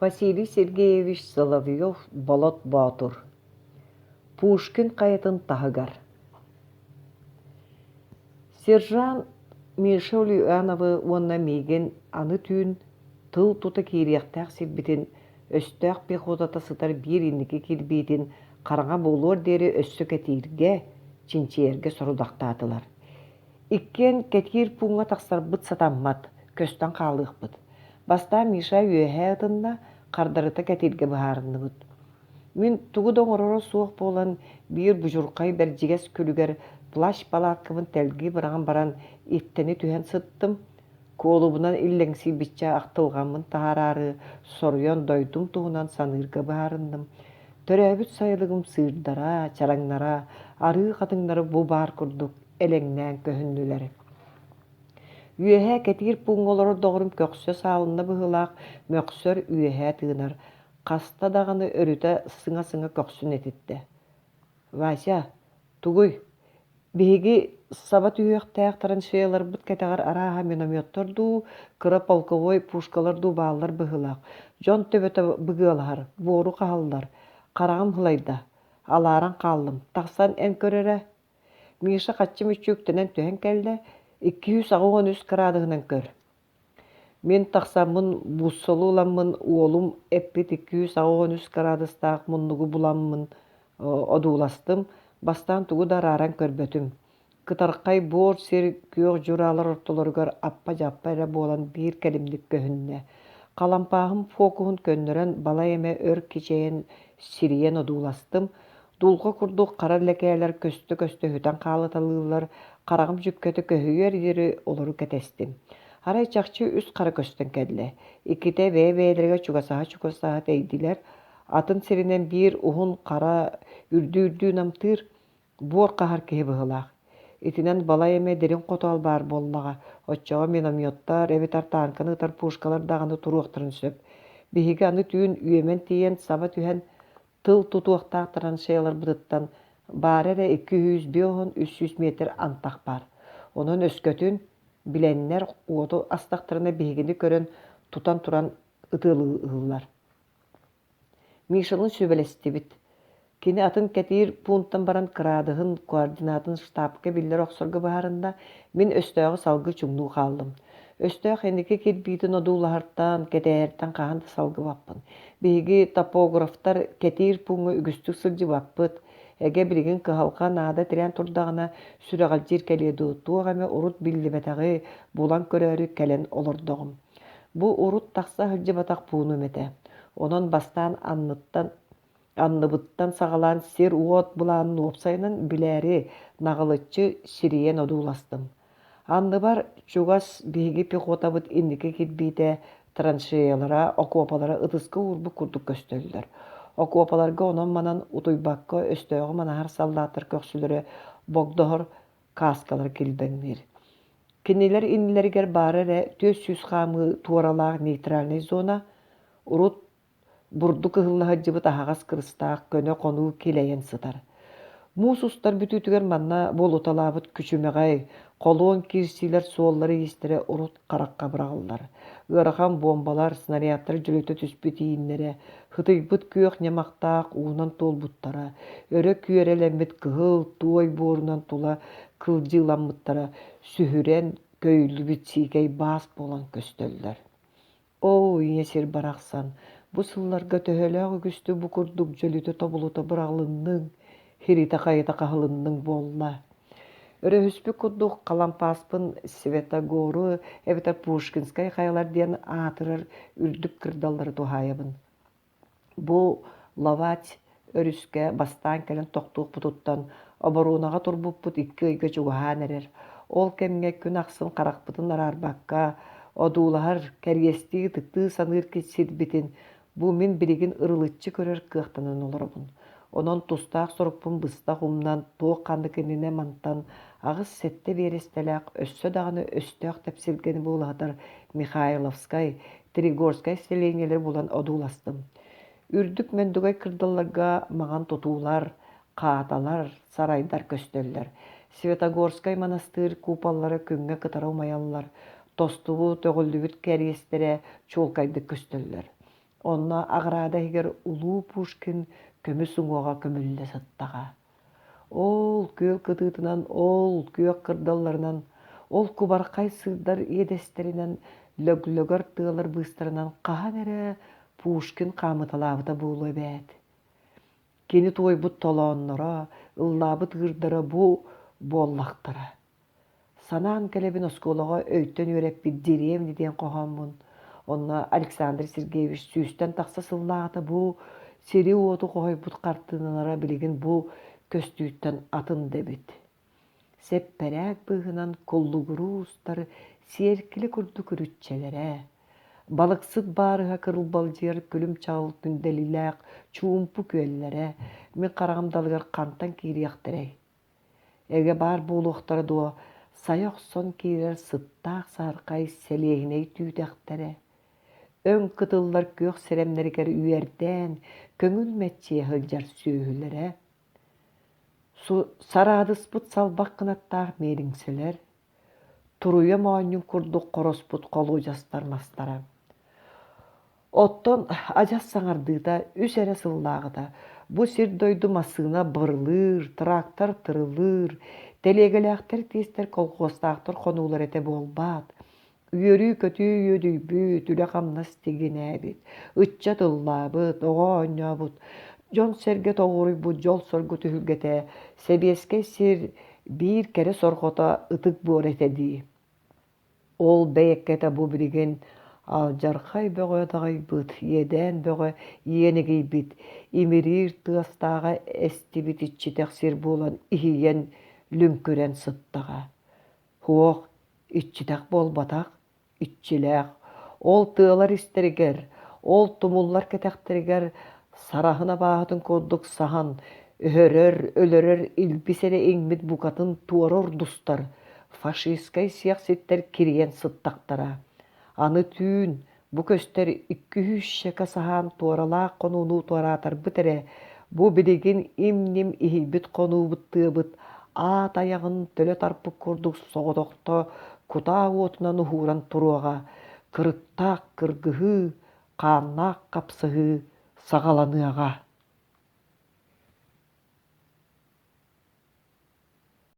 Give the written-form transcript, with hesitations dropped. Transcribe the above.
Василий Сергеевич Соловьев болот батур. Пушкин кайытын тахыгар. Сержант Миша Ульяновы уонна миген аны түүн тыл тута кирияқтақ сирбитин өстөк пехотата сытар бир инники килбитин караңа болуор дери өссө кетирге чинчиерге сорудактаатылар. Иккен кетир пуңа тақсарбыт сатаммат, көстөн каалыахпыт. Баста Миша үөһэ ытынна кардарыта кетирге быһаарынныбыт. Мин тугу доңороро суох болан бир бужуркай бэрдьигес күлүгэр плащ палаткыбын тэлги быраган баран иттени түһэн сыттым. Колубунан иллеңси бичча актылганмын таарары соруйон дойдум туһунан саныырга баарынным. Төрөбүт сайылыгым сыырдара, чараңнара, арыы катыңнары бу баар курдук элеңнään көһүннүлэр. Үөһэ кетир пуңолоро доҕурум көксө саалынна быһылаах мөхсөр үөһэ тыынар. Каста даганы өрүтэ сыҥа-сыҥа көксүн этитте. Вася, тугуй, биһиги саба түйүөхтээх траншеяларбыт кэтэҕэр арааһа минометтордуу, кыра полковой пушкалардуу бааллар быһылаах. Дьон төбөтө быгыалаһар, буору хаһаллар. Караҕым хылайда, алааран хааллым, тахсан эн көрөрэ. Миша хаччым үчүүктэнэн түһэн кэллэ, 293 градыгынан көр. Мен тахсаммын буссолууламмын уолум эппит 293 градыстаах муннугу буламмын одууластым, бастаан тугу дарааран көрбөтүм. Кытаркай боор сер күөх жураалар ортолоргор аппа-жаппа эрэ буолан биир кэлимник көһүннэ. Калампааһым фокуһун көннөрөн бала эме өр кичэйэн сириен одууластым. Дулга курдук кара лекээлер көстө хүтэн хаалаталыылар, караҕым жүккөтө көһүйөр дири олору кэтэстим. Арай чахчы үс кара көстөн кэллэ. Икките бээ-бээлерге чугасаһа тэйдилэр. Атын сиринен биир уһун кара үрдүү намтыыр буор каһар киһи быһылаах. Итинен бала эме дерин хотуал баар боллаҕа. Оччоҕо минометтар, эбитар таанканы ытар пушкалар даганы туруохтарын сөп. Биһиги аны түүн үөмэн тиийэн саба түһэн тыл тутуохтаах траншеялар бытыттан баар эрэ 200-300 метр антах бар. Онон өскөтүн биленнер уоту астахтарына биһигини көрөн тутан туран ытыылыылар. Мишалын сөбелестибит. Кини атын кетир пунктан баран кыраадыһын координатын штабка биллер оксорго баарында мин өстөөгө салгы чуңнуу хааллым. Өстөөх эники кирбиитин одуулаһартаан кетээртен хаан салгы баппын. Биһиги топографтар кетир пуңу үгүстүк сылдьыбаппыт. Эге билигин кыһалка наада тирэн турдагына сүрэҕэлдьиир кэлиэдүү туох эме урут биллибэтэҕи булан көрөөрү кэлэн олордоҕум. Бу урут тахса сылдьыбатах пуунум этэ. Онон бастаан анныбыттан саҕалаан сир уот булаанын уопсайынан билээри наҕылыччы сириен одууластым. Анныбар чугас биһиги пехотабыт инники кирбиитэ траншеялара, окопалара ытыска уурбу курдук көстөллөр. Окопаларга онон манан утуйбакка өстөөгө манаһар салдааттар көксүлөрө богдоһор кааскалар килбэҥнир. Кинилэр иннилэригэр баар эрэ 400 хаамы туоралаах нейтральный зона урут бурдук ыһыллаһыдьыбыт аһагас кырыстаах көнө конуу килэйэн сытар. Муус устар бүтүүтүгэр манна буолуталаабыт күчүмэҕэй, колуон киирсиилэр суоллары иистерэ урут каракка быраҕыллар. Ыарахан бомбалар, снарядтар дьүлүтэ түспүт ииннэрэ, хытыйбыт күөх ньамахтаах уунан туолбуттара, өрө күөрэлэммит кыһыл туой буорунан тула кылдьыыламмыттара сүһүрэн көйлүбүт сиикэй баас буолан көстөллөр. Оо, иҥэ сир барахсан, бу сылларга төһөлөөх үгүстүү бу курдук дьөлүтэ тобулута быраҕылынныҥ, хирита хайыта хаһылынныҥ буолла. Өрөһүспүк курдук калампааспын Светогору эбитэр Пушкинскай хайалар диэн аатырар үрдүк кырдаллары туһаайабын. Бу ловать өрүскэ бастаан кэлэн тохтуох бутуттан оборуунага турбуппут 2 ыйга чугаһаан эрэр. Ол кэмҥэ күн ахсын харахпытын араарбакка одуулаһар кэрьиэстии тыттыы саныыр сирбитин бу мин билигин ырылыччы көрөр кыахтанан олоробун. Онон тустаах сорукпун быстах умнан туох ханныкыныне мантан агыс сетте биэристэлээх өссө даганы өстөөх тэпсилгени буолаһатар Михайловскай, Тригорскай селениэлер булан одууластым. Үрдүк мөндүгай кырдалларга маҕан тутуулар, хааталар, сарайдар көстөллөр. Светогорскай манастыр купаллары күҥҥэ кытара умаяллар. Тостубу төгүллүбүт кэриэстерэ чуолкайдык көстөллөр. Онна ағырада егер улуу Пушкин көмүс уңуға көмүлле сыттаға. Ол көөл кытыытынан, ол көök кырдалларынан, ол кубарқай сырдар иедестеринен, лөглөгөр тыалар быстарынан қахан әрі Пушкин қамыталабыта буылы бәд. Кені туойбут толооннора, ыллаабыт гырдара бу буоллақтара. Санаан кэлэбин осколаға өйттен өреппит деревни диэн қоғаммын. Онна Александр Сергеевич сүүстен тақса сыллаата бу сери уоту қойбут қартынанара билигин бу көстүүттен атын дебит. Сепперәк быһынан коллугуруустар сиеркили курду күрүтчелере. Балыксыт барыға кырылбалжыр күлүм чағыл күнделиләк чуумпу күөллере. Мен қарағымдалгар қантан кирияқтерей. Эге бар булуқтары дуа сайоқ сон кирер сыттақ сарқай селейіней түйдәқтере. Өн кытыллар көк серемнергер үйерден көңіл мәтче хылжар сүйілері. Сарадыспыт салбақ қынаттақ меріңселер. Туруя мааннюн курдук қороспут қолу жастармастара. Оттон ажас саңардыда үс әрі сыллағыда. Бу сирдойду масына бырылыр, трактор тырылыр, телегеләқтер тестер колхозтақтыр қонулар әте болбат. Үйөрі көтü үйөдүйбүт, үлі қамнас теген әбіт. Үтча тыллабыт, оға ойнабыт. Жон серге тоғырыйбыт, жол соргу түхілгеті. Себеске сир бір кәрі сорғота ытык бұр әтеді. Ол бәйеккеті бұ білген алжарқай бөғөдағай бұд, еден бөғө енегей бит. Имерир тығастаға әстебіт итчетек сир болан ихиен люмкөрен сыттаға. Хуоқ, итчетек болбатақ, итчелек. Ол тыалар истергер, ол тумуллар кетектерігер, сарахына бағытын koduk сахан, өһөрөр, өлөрөр, илбисере еңмит букатын туарор дустар, фашистскай сияқ сеттер кириен сыттақтара. Аны түйін, бу көстер 200 шека сахан туаралақ қонуну туаратар бітірі, бу білеген имнем ихилбіт қону бұттыбыт, ат аяғын төлі тарпы көрдік соғыдоқты кута отынан ухуран туруаға, кырыттақ кыргыһы, қаннақ қапсығы сағаланыаға.